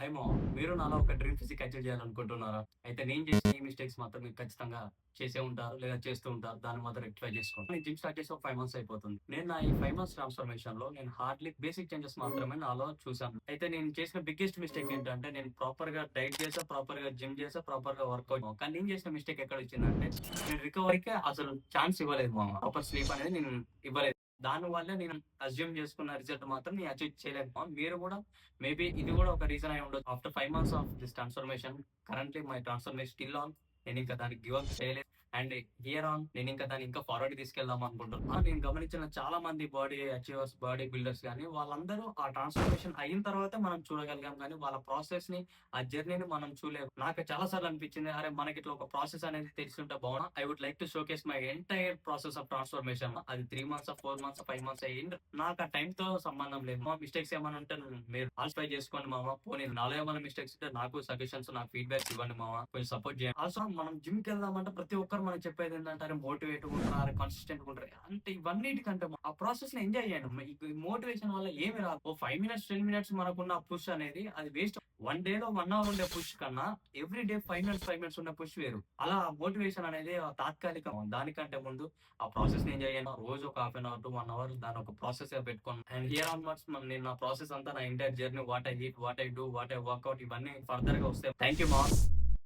High ma'am. మీరు నాలా ఒక డ్రీమ్ ఫిజిక్ అచీవ్ చేయాలనుకుంటున్నారా? అయితే నేను చేసిన ఈ మిస్టేక్స్ మాత్రం మీరు ఖచ్చితంగా చేసే ఉంటారు. లేదా చేస్తూ ఉంటారు. దాన్ని మాత్రం రెక్టిఫై చేసుకోండి. నేను జిమ్ స్టార్ట్ చేసి ఒక 5 మంత్స్ అయిపోతుంది. నేను నా ఈ 5 మంత్స్ ట్రాన్స్‌ఫర్మేషన్‌లో నేను హార్డ్‌లీ బేసిక్ చేంజెస్ మాత్రమే నాలో చూసాను. అయితే నేను చేసిన బిగ్గెస్ట్ మిస్టేక్ ఏంటంటే నేను ప్రాపర్‌గా డైట్ చేశా, ప్రాపర్‌గా జిమ్ చేశా, ప్రాపర్‌గా వర్కౌట్ కానీ నేను చేసిన మిస్టేక్ ఎక్కడొచ్చిందంటే నేను రికవరీకే అసలు ఛాన్స్ ఇవ్వలేదు మామ. ప్రాపర్ స్లీప్ అనేది నేను ఇవ్వలేదు. దానివల్ల నేను అస్యూమ్ చేసుకున్న రిజల్ట్ మాత్రం నేను అచీవ్ చేయలేకపోయాను. మీరు కూడా మేబీ ఇది కూడా ఒక రీజన్ అయి ఉండొచ్చు. After 5 months of this transformation currently my transformation still on. నేనింక దానికి గివ్ అప్ చేయలేదు. అండ్ హియర్ ఆన్ నేనింకా దాన్ని ఇంకా ఫార్వర్డ్‌కి తీసుకెళ్దాం అనుకుంటున్నా. నేను గమనించిన చాలా మంది బాడీ అచీవర్స్, బాడీ బిల్డర్స్ గాని వాళ్ళందరూ ఆ ట్రాన్స్‌ఫర్మేషన్ అయిన తర్వాతే మనం చూడగలిగాం గానీ, వాళ్ళ ప్రాసెస్‌ని, ఆ జర్నీని మనం చూడలేము. నాకు చాలా సార్లు అనిపించింది, అరే! మనకిట్లా ఒక ప్రాసెస్ అనేది తెలిసుంటే బాగుండు. I would like to showcase my entire process of transformation. అది 3 మంత్సా, 4 మంత్సా, 5 మంత్సా నాకు ఆ టైమ్‌తో సంబంధం లేదు. మా మిస్టేక్స్ ఏమైనా ఉంటే మీరు ఆల్‌ఫై చేసుకోండి మామ. పోనీ నాలో ఏమైనా మిస్టేక్స్ ఉంటే నాకు సజెషన్స్, నాకు ఫీడ్‌బ్యాక్స్ ఇవ్వండి మామ. కొంచెం సపోర్ట్ చేయండి. ఆల్సో మనం జిమ్‌కెళ్దామంటే ప్రతి ఒక్కరు మనకు చెప్పేదేంటంటే, అరే మోటివేట్‌గా ఉండరా, అరే కన్సిస్టెంట్‌గా ఉండరా. అంటే ఇవన్నిటికంటే ఆ ప్రాసెస్‌ని ఎంజాయ్ చేయండి. ఈ మోటివేషన్ వల్ల ఏమి రాదు. ఓ 5 మినిట్స్, 10 మినిట్స్ మనకున్న పుష్ అనేది అది వేస్ట్. వన్ డేలో 1 అవర్ ఉండే పుష్ కన్నా ఎవ్రీ డే 5 మినిట్స్, 5 మినిట్స్ ఉన్న పుష్ వేరు. అలా మోటివేషన్ అనేది తాత్కాలికం. దానికంటే ముందు ఆ ప్రాసెస్‌ని ఎంజాయ్ చేయండి. రోజు ఒక half an hour to 1 hour దాన్ని ఒక ప్రాసెస్‌గా పెట్టుకోండి. అండ్ హియర్ ఆన్‌వర్డ్స్ నేను నా ప్రాసెస్ అంతా నా entire journey what I eat, what I do, what I workout ఇవన్నీ ఫర్దర్‌గా వస్తాయి. Thank you ma'am.